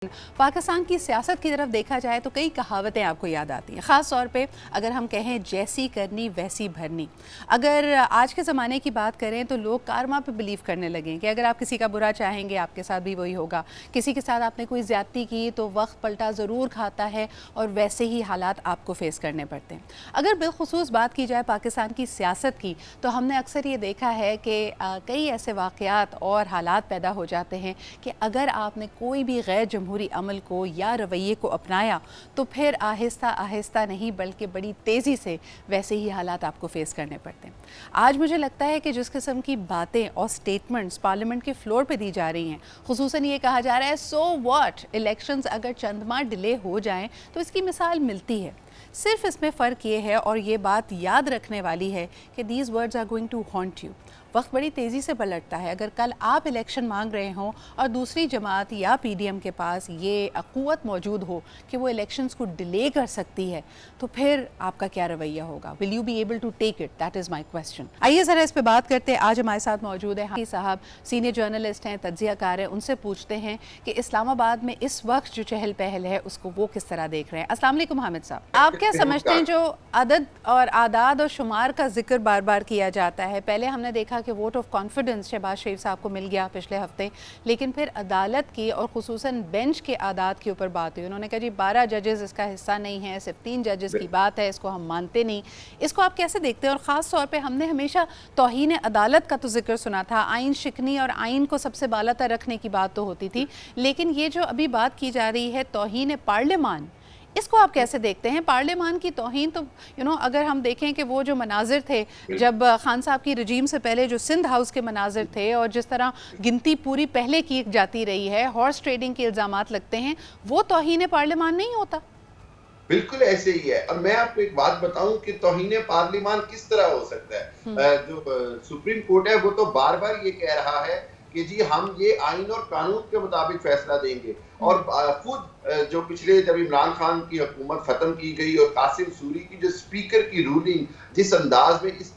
पाकिस्तान की सियासत की तरफ देखा जाए तो कई कहावतें आपको याद आती हैं, ख़ास तौर पे अगर हम कहें जैसी करनी वैसी भरनी। अगर आज के ज़माने की बात करें तो लोग कारमा पे बिलीव करने लगे कि अगर आप किसी का बुरा चाहेंगे आपके साथ भी वही होगा, किसी के साथ आपने कोई ज़्यादती की तो वक्त पलटा ज़रूर खाता है और वैसे ही हालात आपको फेस करने पड़ते हैं। अगर बिलखुसूस बात की जाए पाकिस्तान की सियासत की तो हमने अक्सर ये देखा है कि कई ऐसे वाक़यात और हालात पैदा हो जाते हैं कि अगर आपने कोई भी गैर जमहूरी अमल को या रवैये को अपनाया तो फिर आहिस्ता आहिस्ता नहीं बल्कि बड़ी तेज़ी से वैसे ही हालात आपको फेस करने पड़ते हैं। आज मुझे लगता है कि जिस किस्म की बातें और स्टेटमेंट्स पार्लियामेंट के फ्लोर पे दी जा रही हैं, खुसूसन ये कहा जा रहा है सो व्हाट, इलेक्शंस अगर चंद माह डिले हो जाएं तो इसकी मिसाल मिलती है। सिर्फ इसमें फ़र्क ये है और ये बात याद रखने वाली है कि these words are going to haunt you. वक्त बड़ी तेज़ी से पलटता है। अगर कल आप इलेक्शन मांग रहे हों और दूसरी जमात या पीडीएम के पास ये क़ुव्वत मौजूद हो कि वो इलेक्शंस को डिले कर सकती है तो फिर आपका क्या रवैया होगा? Will you be able to take it? That is my question. आइए ज़रा इस पर बात करते हैं। आज हमारे साथ मौजूद है हाफिज़ साहब, सीनियर जर्नलिस्ट हैं, तज्ज़ियाकार हैं। उनसे पूछते हैं कि इस्लामाबाद में इस वक्त जो चहल पहल है उसको वो किस तरह देख रहे हैं। अस्सलाम वालेकुम हामिद साहब, आप क्या समझते हैं जो अदद और आदाद और शुमार का जिक्र बार बार किया जाता है? पहले हमने देखा कि वोट ऑफ कॉन्फिडेंस शहबाज शरीफ साहब को मिल गया पिछले हफ्ते, लेकिन फिर अदालत की और खुसूसन बेंच के आदाद के ऊपर बात हुई। उन्होंने कहा जी 12 जजेस इसका हिस्सा नहीं है, सिर्फ 3 जजेस की बात है, इसको हम मानते नहीं। इसको आप कैसे देखते हैं? और ख़ास तौर पे हमने हमेशा तौहीन अदालत का तो जिक्र सुना था, आइन शिकनी और आइन को सबसे बालातर रखने की बात तो होती थी, लेकिन ये जो अभी बात की जा रही है तौहीन पार्लियामान, इसको आप कैसे देखते हैं? पार्लियामान की तौहीन तो अगर हम देखें कि वो जो मनाजिर थे जब खान साहब की रजीम से पहले जो सिंध हाउस के मनाजिर थे और जिस तरह गिनती पूरी पहले की जाती रही है, हॉर्स ट्रेडिंग के इल्ज़ामात लगते हैं, वो तौहीन पार्लियामान नहीं होता? बिल्कुल ऐसे ही है। और मैं आपको एक बात बताऊं कि तौहीन पार्लियामान किस तरह हो सकता है। जो सुप्रीम कोर्ट है वो तो बार बार ये कह रहा है कि जी हम ये आइन और कानून के मुताबिक फैसला देंगे, और खुद जो पिछले जब इमरान खान की हुकूमत खत्म की गई और कासिम सूरी की जो स्पीकर की रूलिंग जिस अंदाज में इस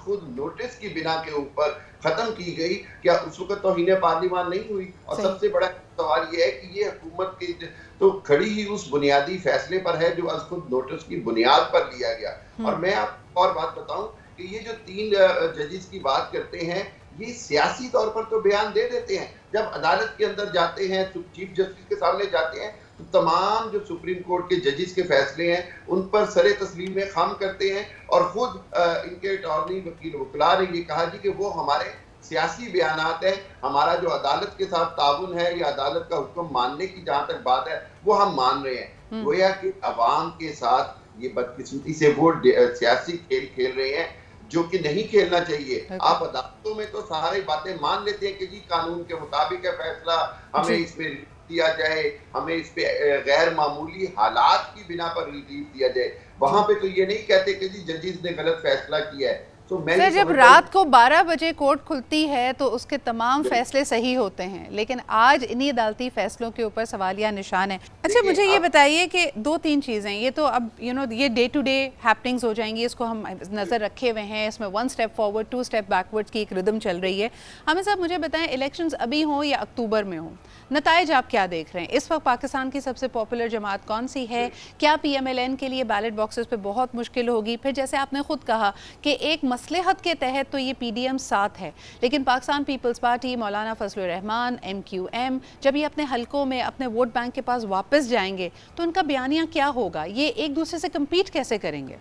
खुद नोटिस की बिना के ऊपर खत्म की गई, क्या उस वक्त तौहीन पार्लियामान नहीं हुई? और सबसे बड़ा सवाल ये है कि ये हुकूमत की तो खड़ी ही उस बुनियादी फैसले पर है जो खुद नोटिस की बुनियाद पर लिया गया। और मैं आपको और बात बताऊं कि ये जो 3 जजेस की बात करते हैं, ये सियासी तौर पर तो बयान दे देते हैं, जब अदालत के अंदर जाते हैं, चीफ जस्टिस के सामने जाते हैं तो तमाम जो सुप्रीम कोर्ट के जजेस के फैसले हैं उन पर सरे तस्लीम में खाम करते हैं। और खुद इनके अटॉर्नी वकील वकला ने ये कहा जी कि वो हमारे सियासी बयानात है, हमारा जो अदालत के साथ ताउन है या अदालत का हुक्म मानने की जहां तक बात है वो हम मान रहे हैं। गोया कि अवाम के साथ ये बदकिस्मती से वो सियासी खेल खेल रहे हैं जो कि नहीं खेलना चाहिए। आप अदालतों में तो सारी बातें मान लेते हैं कि जी कानून के मुताबिक है फैसला, हमें इसमें दिया जाए, हमें इस पे गैर मामूली हालात की बिना पर रिलीफ दिया जाए। वहां पे तो ये नहीं कहते कि जी जजेस ने गलत फैसला किया है। तो सर, जब रात को 12 बजे कोर्ट खुलती है तो उसके तमाम फैसले सही होते हैं, लेकिन आज इन्हीं अदालती फैसलों के ऊपर सवालिया निशान है। अच्छा, मुझे ये बताइए कि 2-3 चीज़ें, ये तो अब ये डे टू डे हैपनिंग्स हो जाएंगी, इसको हम नज़र रखे हुए हैं, इसमें 1 स्टेप फॉरवर्ड 2 स्टेप बैकवर्ड्स की एक रिदम चल रही है। हमें साहब मुझे बताएं, इलेक्शंस अभी हों या अक्टूबर में हों, नताइज आप क्या देख रहे हैं? इस वक्त पाकिस्तान की सबसे पॉपुलर जमात कौन सी है? क्या PMLN के लिए बैलेट बॉक्सेस पे बहुत मुश्किल होगी? फिर जैसे आपने खुद कहा कि एक मसलहत के तहत तो ये PDM साथ है, लेकिन पाकिस्तान पीपल्स पार्टी, मौलाना फजलुर रहमान, MQM जब ये अपने हलकों में अपने वोट बैंक के पास वापस जाएंगे तो उनका बयानिया क्या होगा? ये एक दूसरे से कम्पीट कैसे करेंगे?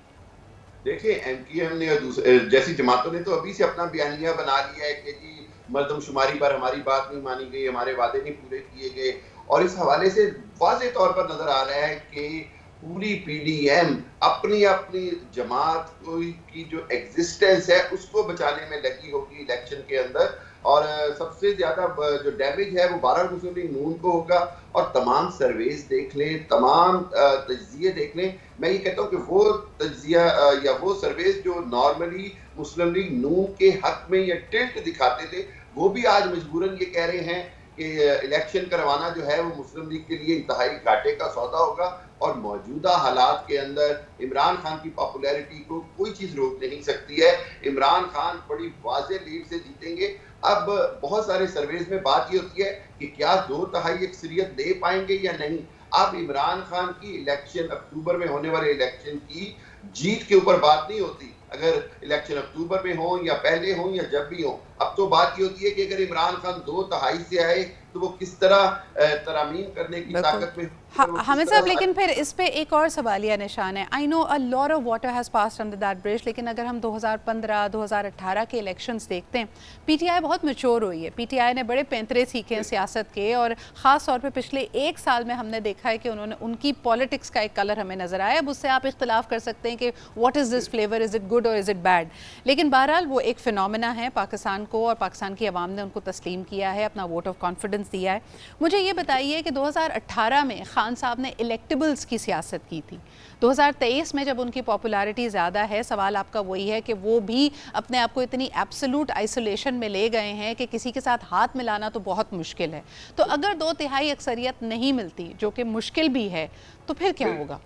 देखिए, MQM ने और जैसी जमातों ने तो अभी से अपना बयानिया बना लिया है कि जी मर्दमशुमारी पर हमारी बात नहीं मानी गई, हमारे वादे नहीं पूरे किए गए। और इस हवाले से वाज़ेह तौर पर नजर आ रहा है कि पूरी PDM अपनी अपनी जमात की जो एग्जिस्टेंस है उसको बचाने में लगी होगी इलेक्शन के अंदर। और सबसे ज्यादा जो डैमेज है वो 12 मुस्लिम लीग नून को होगा। और तमाम सर्वेस देख लें, तमाम तज्जिए देख लें, मैं ये कहता हूँ कि वो तज्जिया या वो सर्वेस जो नॉर्मली मुस्लिम लीग नून के हक में या टिल्ट दिखाते थे, वो भी आज मजबूरन ये कह रहे हैं कि इलेक्शन करवाना जो है वो मुस्लिम लीग के लिए इंतहाई घाटे का सौदा होगा और मौजूदा हालात के अंदर इमरान खान की पॉपुलैरिटी को कोई चीज रोक नहीं सकती है। इमरान खान बड़ी वाज़ेह लीड से जीतेंगे। अब बहुत सारे सर्वेज में बात ये होती है कि क्या 2/3 अक्सरियत दे पाएंगे या नहीं। अब इमरान खान की इलेक्शन अक्टूबर में होने वाले इलेक्शन की जीत के ऊपर बात नहीं होती, अगर इलेक्शन अक्टूबर में हो या पहले हो या जब भी हो। अब तो बात ये होती है कि अगर इमरान खान 2/3 से आए तो वो किस तरह तरामीम करने की ताकत में। हामिद साहब, लेकिन फिर इस पे एक और सवालिया निशान है। I know a lot of water has passed under that bridge, लेकिन अगर हम 2015 2018 के इलेक्शंस देखते हैं, पीटीआई बहुत मैच्योर हुई है। पीटीआई ने बड़े पैंतरे सीखे हैं सियासत के, और ख़ास तौर पे पिछले 1 साल में हमने देखा है कि उन्होंने उनकी पॉलिटिक्स का एक कलर हमें नज़र आया। अब उससे आप इख्तलाफ कर सकते हैं कि what is this flavour, is it good और इज़ इट बैड, लेकिन बहरहाल वो एक फिनोमेना है पाकिस्तान को, और पाकिस्तान की आवाम ने उनको तस्लीम किया है, अपना वोट ऑफ कॉन्फिडेंस दिया है। मुझे ये बताइए कि 2018 में खान साहब ने इलेक्टेबल्स की सियासत की थी। 2023 में जब उनकी पॉपुलैरिटी ज़्यादा है, सवाल आपका वही है कि वो भी अपने आप को इतनी एब्सोल्यूट आइसोलेशन में ले गए हैं कि किसी के साथ हाथ मिलाना तो बहुत मुश्किल है। तो अगर 2/3 अक्सरियत नहीं मिलती, जो कि मुश्किल भी है, तो फिर क्या होगा?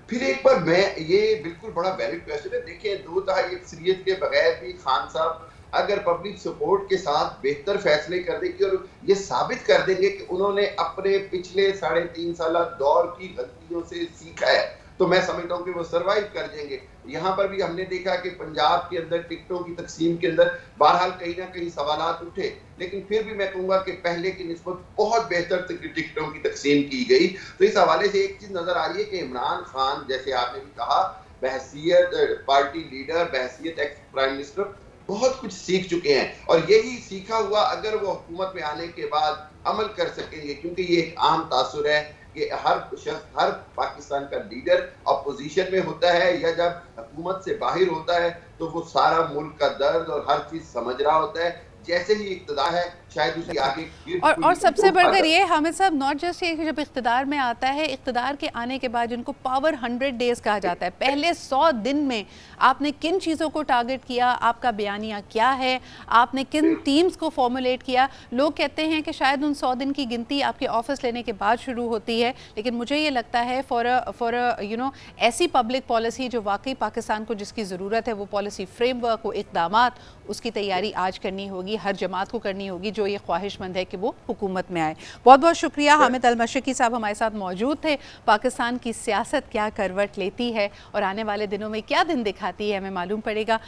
फिर एक बार मैं ये बिल्कुल बड़ा वैलिड क्वेश्चन है। देखिए 2/3 अक्सरियत के बगैर भी खान साहब अगर पब्लिक सपोर्ट के साथ बेहतर फैसले कर देंगे और ये साबित कर देंगे कि उन्होंने अपने पिछले 3.5 साल दौर की गलतियों से सीखा है, तो मैं समझता हूँ कि वो सर्वाइव कर देंगे। यहाँ पर भी हमने देखा कि पंजाब के अंदर टिकटों की तकसीम के अंदर बहरहाल कहीं ना कहीं सवालात उठे, लेकिन फिर भी मैं कहूँगा कि पहले की निस्बत बहुत बेहतर टिकटों की तकसीम की गई। तो इस हवाले से एक चीज नजर आ रही है कि इमरान खान, जैसे आपने भी कहा, बहसीयत पार्टी लीडर, बहसीयत एक्स प्राइम मिनिस्टर, बहुत कुछ सीख चुके हैं, और यही सीखा हुआ अगर वो हुकूमत में आने के बाद अमल कर सकेंगे, क्योंकि ये एक आम तासुर है कि हर शख्स, हर पाकिस्तान का लीडर अपोजिशन में होता है या जब हुकूमत से बाहर होता है तो वो सारा मुल्क का दर्द और हर चीज समझ रहा होता है। जैसे ही इक़्तिदार है शायद उसकी आगे और सबसे बढ़कर ये हामिद साहब, नॉट जस्ट ये कि जब इक़्तिदार में आता है, इक़्तिदार के आने के बाद जिनको पावर 100 डेज कहा जाता है, पहले 100 दिन में आपने किन चीज़ों को टारगेट किया, आपका बयानिया क्या है, आपने किन टीम्स को फॉर्मुलेट किया। लोग कहते हैं कि शायद उन 100 दिन की गिनती आपके ऑफिस लेने के बाद शुरू होती है, लेकिन मुझे ये लगता है फॉर यू नो ऐसी पब्लिक पॉलिसी जो वाकई पाकिस्तान को जिसकी ज़रूरत है, वो पॉलिसी फ्रेमवर्क, वो इक़दामात, उसकी तैयारी आज करनी होगी, हर जमात को करनी होगी जो ये ख्वाहिशमंद है कि वो हुकूमत में आए। बहुत बहुत शुक्रिया। हामिद अल-मशरिकी साहब हमारे साथ मौजूद थे। पाकिस्तान की सियासत क्या करवट लेती है और आने वाले दिनों में क्या दिन दिखाती है, हमें मालूम पड़ेगा।